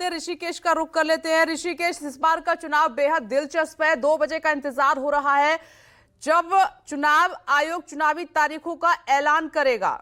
हैं, ऋषिकेश का रुख कर लेते हैं। ऋषिकेश, इस बार का चुनाव बेहद दिलचस्प है। 2 बजे का इंतजार हो रहा है जब चुनाव आयोग चुनावी तारीखों का ऐलान करेगा।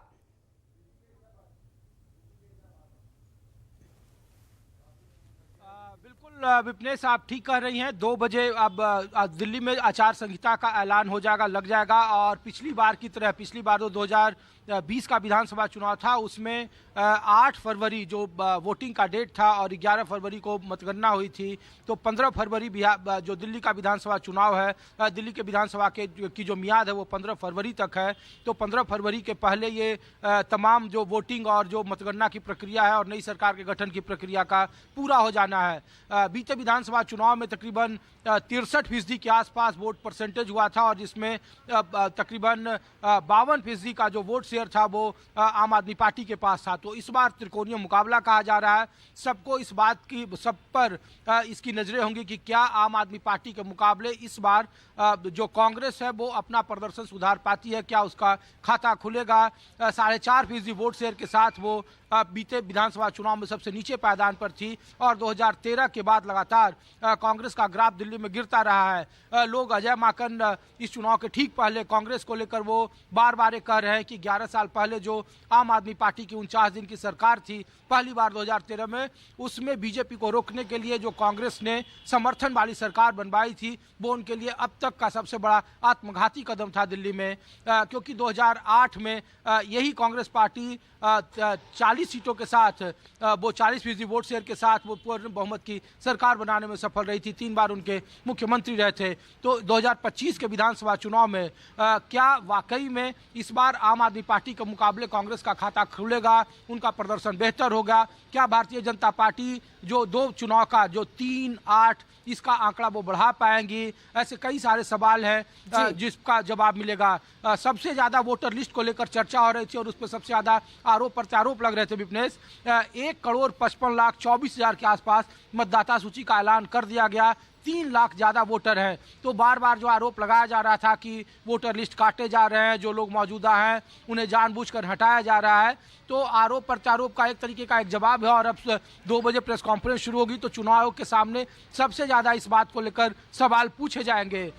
विपनेश, आप ठीक कह रही हैं। 2 बजे अब दिल्ली में आचार संहिता का ऐलान हो जाएगा, लग जाएगा। और पिछली बार की तरह, पिछली बार तो 2020 का विधानसभा चुनाव था, उसमें 8 फरवरी जो वोटिंग का डेट था और 11 फरवरी को मतगणना हुई थी। तो 15 फरवरी जो दिल्ली का विधानसभा चुनाव है, दिल्ली के विधानसभा की जो मियाद है वो 15 फरवरी तक है। तो 15 फरवरी के पहले ये तमाम जो वोटिंग और जो मतगणना की प्रक्रिया है और नई सरकार के गठन की प्रक्रिया का पूरा हो जाना है। बीते विधानसभा चुनाव में तकरीबन 63% के आसपास वोट परसेंटेज हुआ था और जिसमें तकरीबन 52% का जो वोट शेयर था वो आम आदमी पार्टी के पास था। तो इस बार त्रिकोणीय मुकाबला कहा जा रहा है। सबको इस बात की, सब पर इसकी नजरें होंगी कि क्या आम आदमी पार्टी के मुकाबले इस बार जो कांग्रेस है वो अपना प्रदर्शन सुधार पाती है, क्या उसका खाता खुलेगा। 4.5% वोट शेयर के साथ वो बीते विधानसभा चुनाव में सबसे नीचे पायदान पर थी और 2013 के बाद लगातार कांग्रेस का ग्राफ दिल्ली में गिरता रहा है। लोग अजय माकन इस चुनाव के ठीक पहले कांग्रेस को लेकर वो बार बार कह रहे हैं कि 11 साल पहले जो आम आदमी पार्टी की 49 दिन की सरकार थी पहली बार 2013 में, उसमें बीजेपी को रोकने के लिए जो कांग्रेस ने समर्थन वाली सरकार बनवाई थी वो उनके लिए अब तक का सबसे बड़ा आत्मघाती कदम था दिल्ली में। क्योंकि 2008 में यही कांग्रेस पार्टी 40 सीटों के साथ वो 40% वोट शेयर के साथ वो पूर्ण बहुमत की सरकार बनाने में सफल रही थी। 3 बार उनके मुख्यमंत्री रहे थे। तो 2025 के विधानसभा चुनाव में क्या वाकई में इस बार आम आदमी पार्टी के मुकाबले कांग्रेस का खाता खुलेगा, उनका प्रदर्शन बेहतर होगा? क्या भारतीय जनता पार्टी जो 2 चुनाव का जो 3-8 इसका आंकड़ा वो बढ़ा पाएंगी? ऐसे कई सारे सवाल हैं जिसका जवाब मिलेगा। सबसे ज्यादा वोटर लिस्ट को लेकर चर्चा हो रही थी और उस पर सबसे ज्यादा आरोप प्रत्यारोप लग रहे थे विपनेश। 1,55,24,000 के आसपास मतदाता सूची का ऐलान कर दिया गया। 3 लाख ज्यादा वोटर हैं। तो बार बार जो आरोप लगाया जा रहा था कि वोटर लिस्ट काटे जा रहे हैं, जो लोग मौजूदा हैं उन्हें जानबूझकर हटाया जा रहा है, तो आरोप प्रत्यारोप का एक तरीके का एक जवाब है। और अब 2 बजे प्रेस कॉन्फ्रेंस शुरू होगी तो चुनाव आयोग के सामने सबसे ज्यादा इस बात को लेकर सवाल पूछे जाएंगे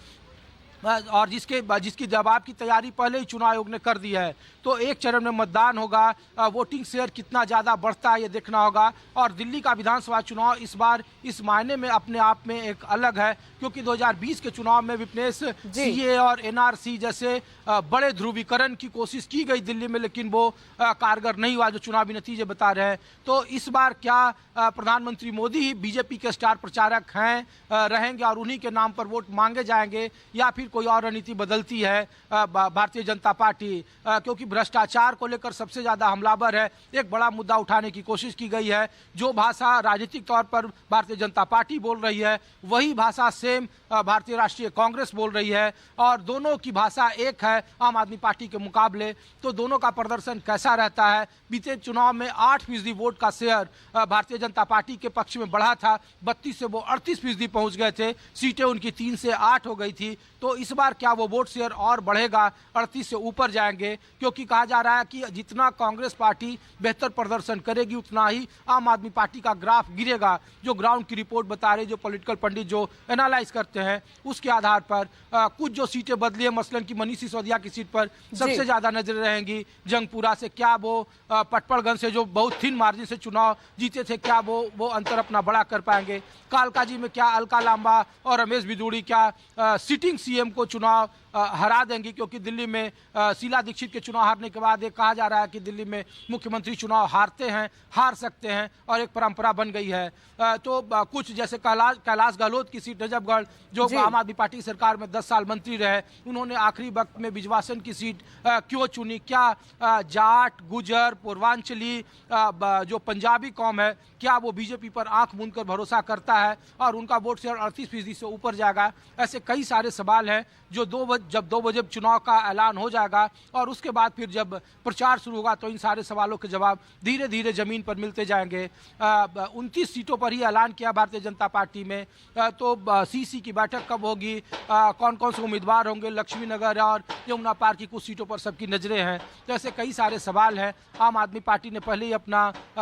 और जिसकी जवाब की तैयारी पहले ही चुनाव आयोग ने कर दी है। तो एक चरण में मतदान होगा, वोटिंग शेयर कितना ज़्यादा बढ़ता है ये देखना होगा। और दिल्ली का विधानसभा चुनाव इस बार इस मायने में अपने आप में एक अलग है क्योंकि 2020 के चुनाव में विपनेश सीए और एनआरसी जैसे बड़े ध्रुवीकरण की कोशिश की गई दिल्ली में, लेकिन वो कारगर नहीं हुआ जो चुनावी नतीजे बता रहे हैं। तो इस बार क्या प्रधानमंत्री मोदी ही बीजेपी के स्टार प्रचारक हैं, रहेंगे और उन्हीं के नाम पर वोट मांगे जाएंगे, या फिर कोई और रणनीति बदलती है भारतीय जनता पार्टी? क्योंकि भ्रष्टाचार को लेकर सबसे ज्यादा हमलावर है, एक बड़ा मुद्दा उठाने की कोशिश की गई है। जो भाषा राजनीतिक तौर पर भारतीय जनता पार्टी बोल रही है वही भाषा सेम भारतीय राष्ट्रीय कांग्रेस बोल रही है और दोनों की भाषा एक है आम आदमी पार्टी के मुकाबले। तो दोनों का प्रदर्शन कैसा रहता है? बीते चुनाव में 8% वोट का शेयर भारतीय जनता पार्टी के पक्ष में बढ़ा था, 32 से वो 38% पहुंच गए थे। सीटें उनकी 3 से 8 हो गई थी। तो इस बार क्या वो वोट शेयर और बढ़ेगा, 38 से ऊपर जाएंगे? क्योंकि कहा जा रहा है कि जितना कांग्रेस पार्टी बेहतर प्रदर्शन करेगी उतना ही आम आदमी पार्टी का ग्राफ गिरेगा। जो ग्राउंड की रिपोर्ट बता रही, जो पॉलिटिकल पंडित जो एनालाइज करते हैं उसके आधार पर कुछ जो सीटें बदली है, मसलन की मनीष सिसोदिया की सीट पर सबसे ज्यादा नजरें रहेंगी। जंगपुरा से क्या वो पटपड़गंज से जो बहुत थिन मार्जिन से चुनाव जीते थे, क्या वो अंतर अपना बड़ा कर पाएंगे? कालकाजी में क्या अलका लांबा और रमेश बिधूड़ी क्या सिटिंग सीएम को चुनाव हरा देंगी? क्योंकि दिल्ली में शीला दीक्षित के चुनाव हारने के बाद ये कहा जा रहा है कि दिल्ली में मुख्यमंत्री चुनाव हार सकते हैं और एक परंपरा बन गई है। तो कुछ जैसे कैलाश गहलोत की सीट नजफगढ़, जो आम आदमी पार्टी सरकार में 10 साल मंत्री रहे, उन्होंने आखिरी वक्त में बिजवासन की सीट क्यों चुनी? क्या जाट, गुजर, पूर्वांचली जो पंजाबी कौम है, क्या वो बीजेपी पर आंख मूंद कर भरोसा करता है और उनका वोट शेयर 38% से ऊपर जाएगा? ऐसे कई सारे सवाल हैं जो जब 2 बजे चुनाव का ऐलान हो जाएगा और उसके बाद फिर जब प्रचार शुरू होगा तो इन सारे सवालों के जवाब धीरे धीरे जमीन पर मिलते जाएंगे। 29 सीटों पर ही ऐलान किया भारतीय जनता पार्टी में, तो सीसी की बैठक कब होगी, कौन कौन से उम्मीदवार होंगे, लक्ष्मी नगर और यमुना पार की कुछ सीटों पर सबकी नजरें हैं। तो ऐसे कई सारे सवाल हैं। आम आदमी पार्टी ने पहले ही अपना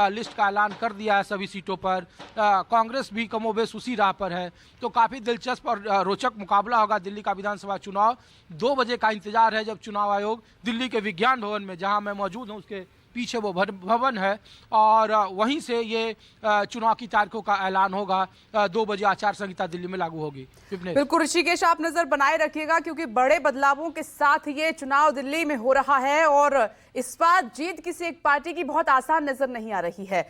लिस्ट का ऐलान कर दिया है सभी सीटों पर। कांग्रेस भी कमोबेश उसी राह पर है। तो काफ़ी दिलचस्प और रोचक मुकाबला होगा दिल्ली का विधानसभा चुनाव। 2 बजे का इंतजार है जब चुनाव आयोग दिल्ली के विज्ञान भवन में, जहां मैं मौजूद हूं उसके पीछे वो भवन है, और वहीं से ये चुनाव की तारीखों का ऐलान होगा। 2 बजे आचार संहिता दिल्ली में लागू होगी। बिल्कुल ऋषिकेश, आप नजर बनाए रखिएगा क्योंकि बड़े बदलावों के साथ ये चुनाव दिल्ली में हो रहा है और इस बार जीत किसी एक पार्टी की बहुत आसान नजर नहीं आ रही है।